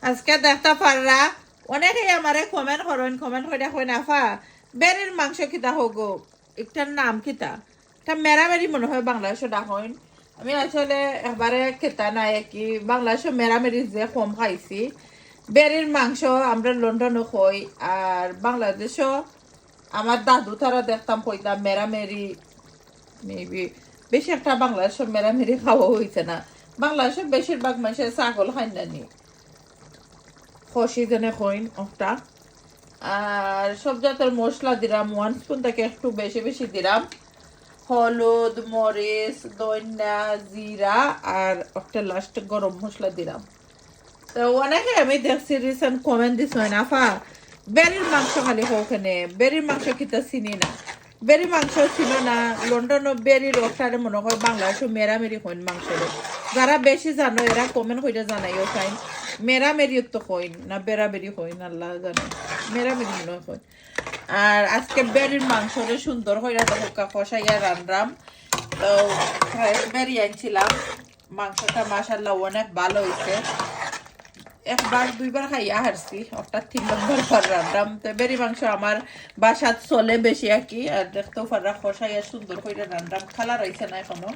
আজকে দেখতে পাররা অনেকেই আমারে কমেন্ট করে কই নাফা বেরের মাংস কিতা হোক একটার নাম কিতা এটা মেরামেরি মনে হয় বাংলাদেশে ডাকইন আমি আসলে একবারে খেতা নাই কি বাংলাদেশে মেরামেরি যে কম খাইছি বেরের মাংস আমরা লন্ডনও খাই আর বাংলাদেশও আমার দাদু তারা দেখতাম কইতাম মেরামেরি মেবি বেশি একটা বাংলাদেশের মেরামেরি খাওয়া হইছে না বাংলাদেশের বেশিরভাগ মানুষের ছাগল খাই না নি খসি যেনে কইন একটা আর সব জাতের মশলা দিলাম 1 স্পুন থেকে একটু বেশি বেশি দিলাম হলুদ মরিচ ধনিয়া জিরা আর একটা লাস্ট গরম মশলা দিলাম তো অনেকে আমি দেখছি রিসেন্ট কমেন্ট দিছ নাফা বেরির মাংস খালি হোকনে বেরির মাংস কিতা চিনি না বেরি মাংস ছিল না লন্ডনও বেরির ওখানে মনে হয় বাংলাদেশও মেরামেরি হইন মাংস যারা বেশি জানো এরা কমেন্ট হইলে জানাইও চাইন মেরামেরি তো হইন না বেরাবেরি হইন আল্লাহ জানে মেরামেরি মনে হয় আর আজকে বেরির মাংসরে সুন্দর হইয়া তো কষাইয়া রান্নাম তো বেরি আনছিলাম মাংসটা মাশাআল্লাহ অনেক ভালো হয়েছে একবার দুইবার খাইয়া হারছি অর্থাৎ 3 নম্বর বার রান্নাম তো বেরি মাংস আমার বাসাত চলে বেশি আর কি আর দেখতেও পারা কষাইয়া সুন্দর করে রান্নাম খালা রয়েছে না এখনো